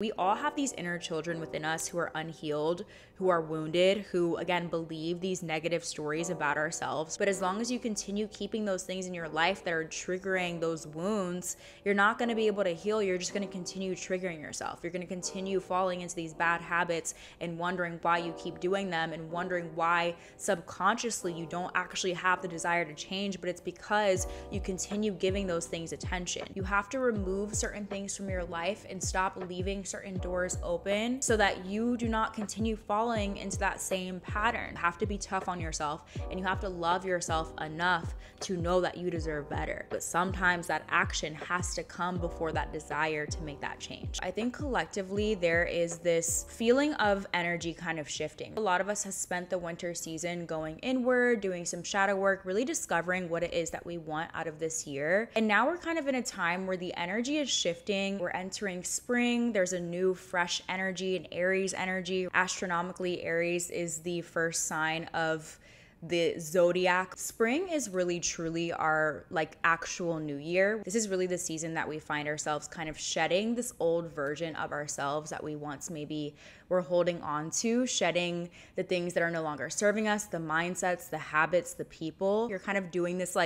We all have these inner children within us who are unhealed, who are wounded, who again believe these negative stories about ourselves. But as long as you continue keeping those things in your life that are triggering those wounds, you're not going to be able to heal. You're just going to continue triggering yourself. You're going to continue falling into these bad habits and wondering why you keep doing them and wondering why subconsciously you don't actually have the desire to change, but it's because you continue giving those things attention. You have to remove certain things from your life and stop leaving certain doors open so that you do not continue falling into that same pattern. You have to be tough on yourself and you have to love yourself enough to know that you deserve better. But sometimes that action has to come before that desire to make that change. I think collectively there is this feeling of energy kind of shifting. A lot of us has spent the winter season going inward, doing some shadow work, really discovering what it is that we want out of this year. And now we're kind of in a time where the energy is shifting. We're entering spring. There's a new fresh energy, an Aries energy. Astronomically, Aries is the first sign of the zodiac. Spring is really truly our actual new year. This is really the season that we find ourselves kind of shedding this old version of ourselves that we once maybe were holding on to, shedding the things that are no longer serving us, the mindsets, the habits, the people. You're kind of doing this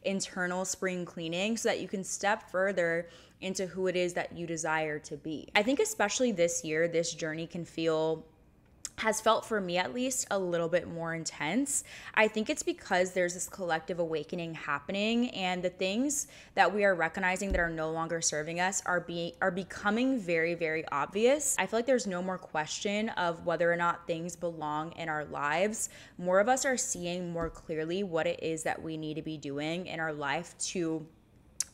internal spring cleaning so that you can step further into who it is that you desire to be. I think especially this year, this journey has felt for me at least a little bit more intense. I think it's because there's this collective awakening happening and the things that we are recognizing that are no longer serving us are becoming very, very obvious. I feel like there's no more question of whether or not things belong in our lives. More of us are seeing more clearly what it is that we need to be doing in our life to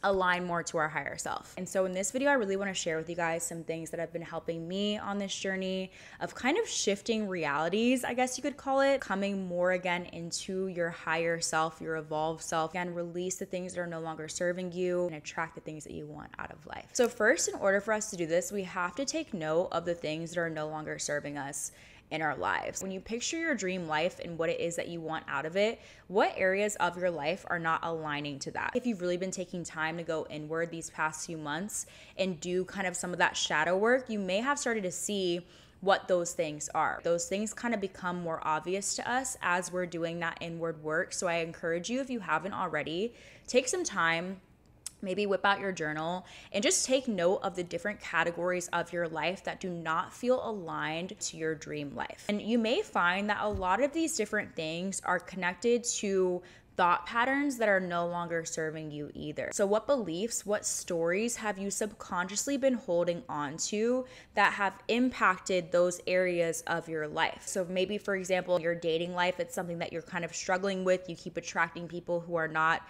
align more to our higher self. And so in this video, I really want to share with you guys some things that have been helping me on this journey of kind of shifting realities, I guess you could call it, coming more again into your higher self, your evolved self, and release the things that are no longer serving you and attract the things that you want out of life. So first, in order for us to do this, we have to take note of the things that are no longer serving us in our lives. When you picture your dream life and what it is that you want out of it, what areas of your life are not aligning to that? If you've really been taking time to go inward these past few months and do kind of some of that shadow work, you may have started to see what those things are. Those things kind of become more obvious to us as we're doing that inward work. So I encourage you, if you haven't already, take some time, maybe whip out your journal and just take note of the different categories of your life that do not feel aligned to your dream life. And you may find that a lot of these different things are connected to thought patterns that are no longer serving you either. So what beliefs, what stories have you subconsciously been holding on to that have impacted those areas of your life? So maybe, for example, your dating life, it's something that you're kind of struggling with. You keep attracting people who are not,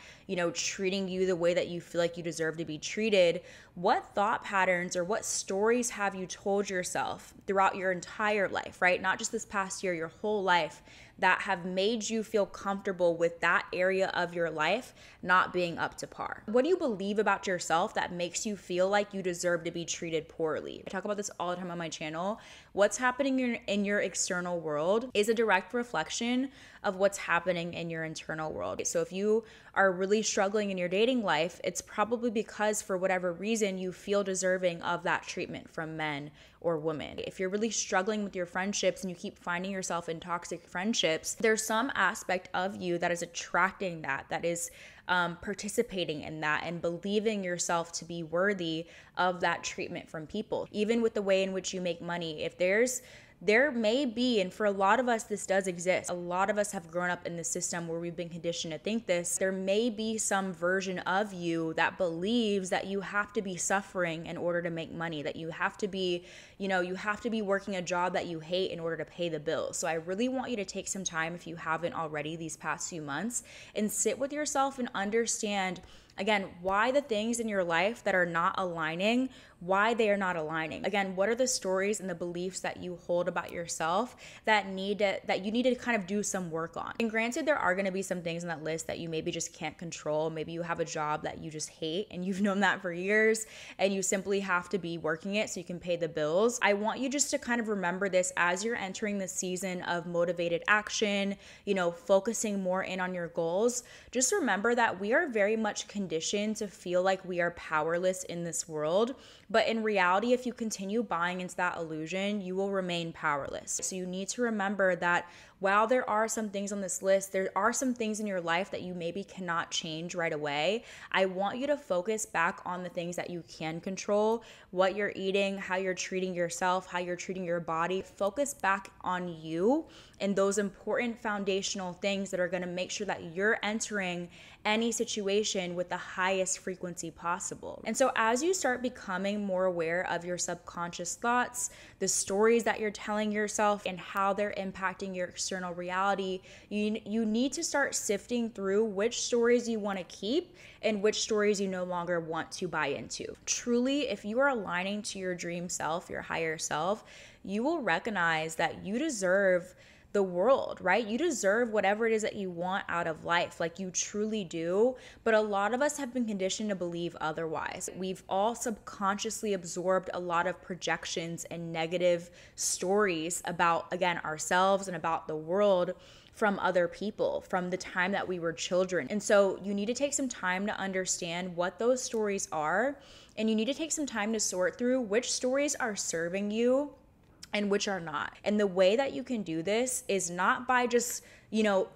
treating you the way that you feel like you deserve to be treated. What thought patterns or what stories have you told yourself throughout your entire life, right? Not just this past year, your whole life, that have made you feel comfortable with that area of your life not being up to par? What do you believe about yourself that makes you feel like you deserve to be treated poorly? I talk about this all the time on my channel. What's happening in your external world is a direct reflection of what's happening in your internal world. So if you are really struggling in your dating life, it's probably because for whatever reason you feel deserving of that treatment from men or women. If you're really struggling with your friendships and you keep finding yourself in toxic friendships, there's some aspect of you that is attracting that is participating in that and believing yourself to be worthy of that treatment from people. Even with the way in which you make money, if there may be, and for a lot of us, this does exist. A lot of us have grown up in the system where we've been conditioned to think this. There may be some version of you that believes that you have to be suffering in order to make money, that you have to be, you have to be working a job that you hate in order to pay the bills. So I really want you to take some time, if you haven't already these past few months, and sit with yourself and understand, again, why the things in your life that are not aligning, why they are not aligning. Again, what are the stories and the beliefs that you hold about yourself that you need to kind of do some work on? And granted, there are going to be some things on that list that you maybe just can't control. Maybe you have a job that you just hate and you've known that for years and you simply have to be working it so you can pay the bills. I want you just to kind of remember this as you're entering the season of motivated action, focusing more in on your goals. Just remember that we are very much conditioned to feel like we are powerless in this world. But in reality, if you continue buying into that illusion, you will remain powerless. So you need to remember that while there are some things on this list, there are some things in your life that you maybe cannot change right away. I want you to focus back on the things that you can control, what you're eating, how you're treating yourself, how you're treating your body. Focus back on you and those important foundational things that are going to make sure that you're entering any situation with the highest frequency possible. And so as you start becoming more aware of your subconscious thoughts, the stories that you're telling yourself and how they're impacting your external reality, you need to start sifting through which stories you want to keep and which stories you no longer want to buy into. Truly, if you are aligning to your dream self, your higher self, you will recognize that you deserve the world, right? You deserve whatever it is that you want out of life, like you truly do. But a lot of us have been conditioned to believe otherwise. We've all subconsciously absorbed a lot of projections and negative stories about, again, ourselves and about the world from other people from the time that we were children. And so you need to take some time to understand what those stories are, and you need to take some time to sort through which stories are serving you and which are not. And the way that you can do this is not by just,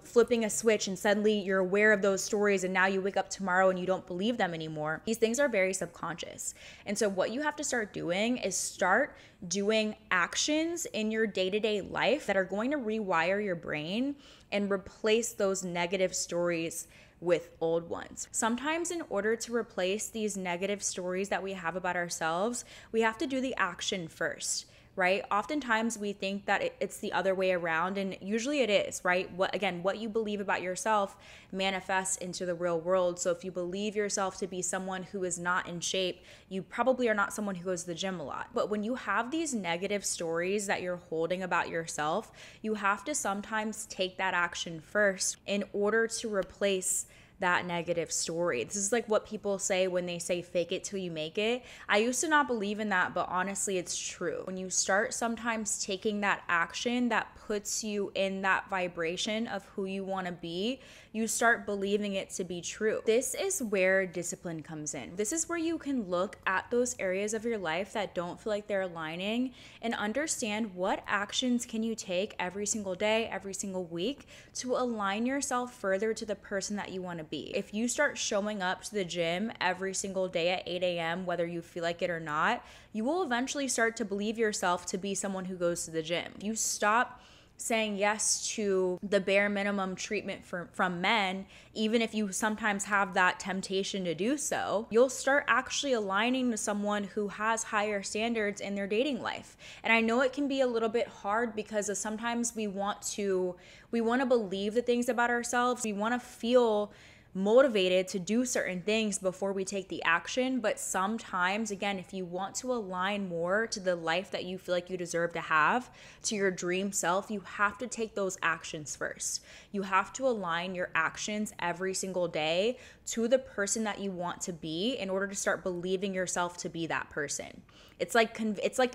flipping a switch and suddenly you're aware of those stories and now you wake up tomorrow and you don't believe them anymore. These things are very subconscious. And so what you have to start doing is start doing actions in your day-to-day life that are going to rewire your brain and replace those negative stories with old ones. Sometimes in order to replace these negative stories that we have about ourselves, we have to do the action first. Right? Oftentimes we think that it's the other way around, and usually it is, right? What you believe about yourself manifests into the real world. So if you believe yourself to be someone who is not in shape, you probably are not someone who goes to the gym a lot. But when you have these negative stories that you're holding about yourself, you have to sometimes take that action first in order to replace that negative story. This is like what people say when they say fake it till you make it. I used to not believe in that, but honestly, it's true. When you start sometimes taking that action that puts you in that vibration of who you want to be, you start believing it to be true. This is where discipline comes in. This is where you can look at those areas of your life that don't feel like they're aligning and understand what actions can you take every single day, every single week to align yourself further to the person that you want to be. If you start showing up to the gym every single day at 8 a.m., whether you feel like it or not, you will eventually start to believe yourself to be someone who goes to the gym. You stop saying yes to the bare minimum treatment from men, even if you sometimes have that temptation to do so, you'll start actually aligning to someone who has higher standards in their dating life. And I know it can be a little bit hard because sometimes we want to believe the things about ourselves. We want to feel motivated to do certain things before we take the action. But sometimes, again, if you want to align more to the life that you feel like you deserve to have, to your dream self, you have to take those actions first. You have to align your actions every single day to the person that you want to be in order to start believing yourself to be that person. It's like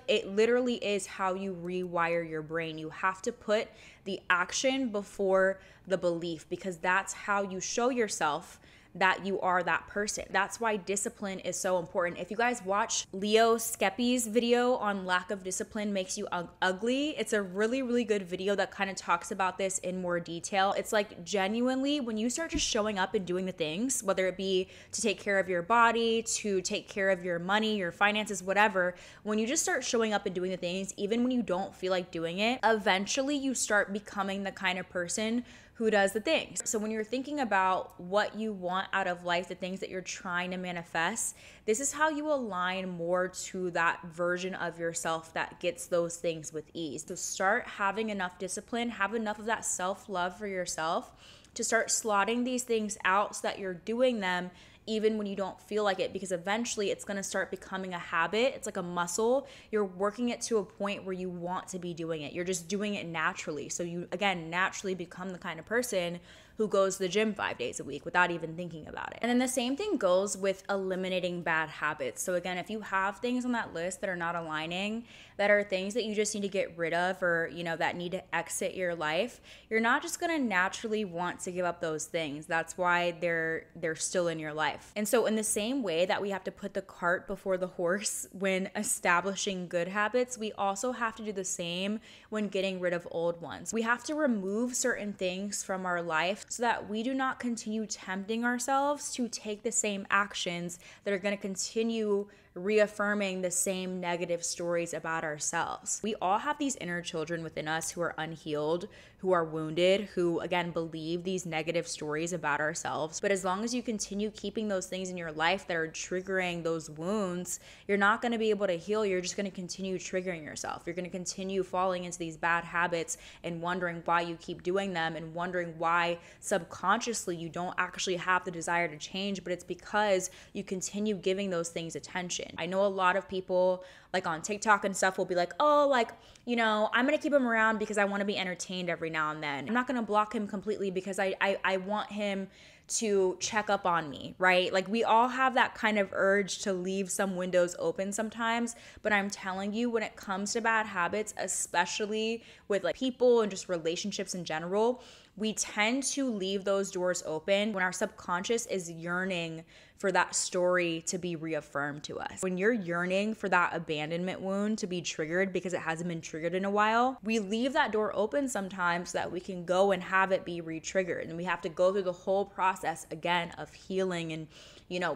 it literally is how you rewire your brain. You have to put the action before the belief, because that's how you show yourself that you are that person. That's why discipline is so important. If you guys watch Leo Skepi's video on lack of discipline makes you ugly, it's a really, really good video that kind of talks about this in more detail. It's like genuinely when you start just showing up and doing the things, whether it be to take care of your body, to take care of your money, your finances, whatever, when you just start showing up and doing the things, even when you don't feel like doing it, eventually you start becoming the kind of person who does the things. So when you're thinking about what you want out of life, the things that you're trying to manifest, this is how you align more to that version of yourself that gets those things with ease. So start having enough discipline, have enough of that self-love for yourself to start slotting these things out so that you're doing them even when you don't feel like it, because eventually it's going to start becoming a habit. It's like a muscle. You're working it to a point where you want to be doing it. You're just doing it naturally. So you, again, naturally become the kind of person who goes to the gym 5 days a week without even thinking about it. And then the same thing goes with eliminating bad habits. So again, if you have things on that list that are not aligning, that are things that you just need to get rid of, or that need to exit your life, you're not just going to naturally want to give up those things. That's why they're still in your life. And so in the same way that we have to put the cart before the horse when establishing good habits, we also have to do the same when getting rid of old ones. We have to remove certain things from our life so that we do not continue tempting ourselves to take the same actions that are going to continue reaffirming the same negative stories about ourselves. We all have these inner children within us who are unhealed, who are wounded, who again believe these negative stories about ourselves. But as long as you continue keeping those things in your life that are triggering those wounds, you're not going to be able to heal. You're just going to continue triggering yourself. You're going to continue falling into these bad habits and wondering why you keep doing them, and wondering why subconsciously you don't actually have the desire to change, but it's because you continue giving those things attention. I know a lot of people like on TikTok and stuff will be like, oh, I'm going to keep him around because I want to be entertained every now and then. I'm not going to block him completely because I want him to check up on me, right? Like we all have that kind of urge to leave some windows open sometimes, but I'm telling you, when it comes to bad habits, especially with like people and just relationships in general, we tend to leave those doors open when our subconscious is yearning for that story to be reaffirmed to us. When you're yearning for that abandonment wound to be triggered because it hasn't been triggered in a while, we leave that door open sometimes so that we can go and have it be re-triggered. And we have to go through the whole process again of healing and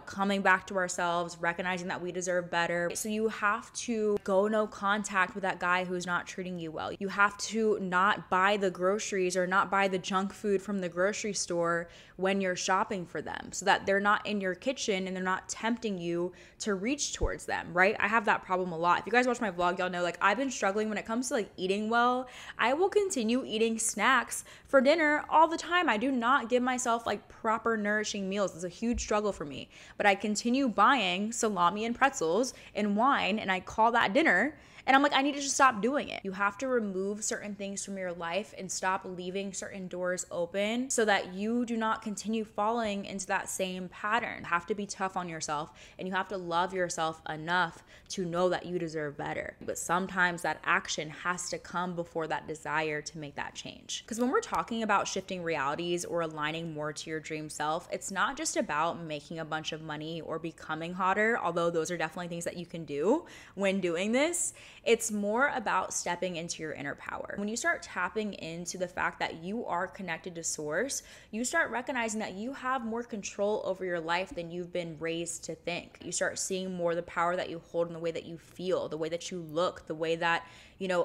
coming back to ourselves, recognizing that we deserve better. So you have to go no contact with that guy who's not treating you well. You have to not buy the groceries or not buy the junk food from the grocery store when you're shopping for them, so that they're not in your kitchen and they're not tempting you to reach towards them, right? I have that problem a lot. If you guys watch my vlog, y'all know I've been struggling when it comes to eating well. I will continue eating snacks for dinner all the time. I do not give myself proper nourishing meals. It's a huge struggle for me. But I continue buying salami and pretzels and wine, and I call that dinner. And I'm I need to just stop doing it. You have to remove certain things from your life and stop leaving certain doors open so that you do not continue falling into that same pattern. You have to be tough on yourself, and you have to love yourself enough to know that you deserve better. But sometimes that action has to come before that desire to make that change. Because when we're talking about shifting realities or aligning more to your dream self, it's not just about making a bunch of money or becoming hotter, although those are definitely things that you can do when doing this. It's more about stepping into your inner power. When you start tapping into the fact that you are connected to source, you start recognizing that you have more control over your life than you've been raised to think. You start seeing more the power that you hold in the way that you feel, the way that you look, the way that,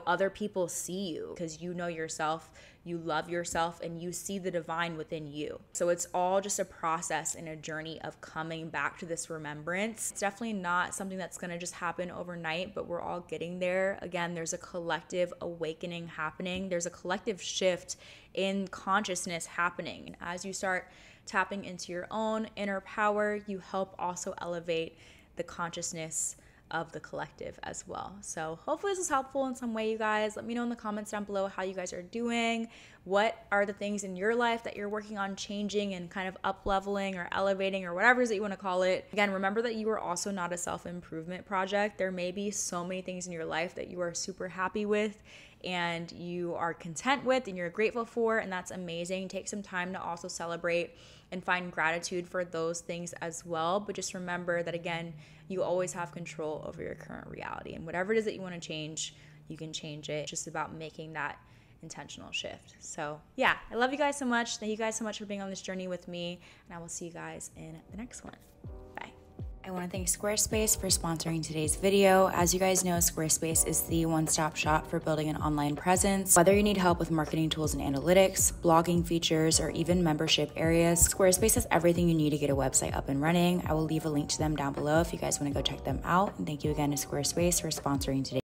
other people see you, because you know yourself, you love yourself, and you see the divine within you. So it's all just a process and a journey of coming back to this remembrance. It's definitely not something that's going to just happen overnight, but we're all getting there. Again, there's a collective awakening happening. There's a collective shift in consciousness happening. And as you start tapping into your own inner power, you help also elevate the consciousness of the collective as well. So hopefully this is helpful in some way, you guys. Let me know in the comments down below how you guys are doing. What are the things in your life that you're working on changing and kind of up-leveling or elevating or whatever it is that you want to call it. Again, remember that you are also not a self-improvement project. There may be so many things in your life that you are super happy with and you are content with and you're grateful for, and that's amazing. Take some time to also celebrate and find gratitude for those things as well. But just remember that, again, you always have control over your current reality, and whatever it is that you want to change, you can change it. It's just about making that intentional shift. So yeah, I love you guys so much. Thank you guys so much for being on this journey with me, and I will see you guys in the next one. I want to thank Squarespace for sponsoring today's video. As you guys know, Squarespace is the one-stop shop for building an online presence. Whether you need help with marketing tools and analytics, blogging features, or even membership areas, Squarespace has everything you need to get a website up and running. I will leave a link to them down below if you guys want to go check them out. And thank you again to Squarespace for sponsoring today.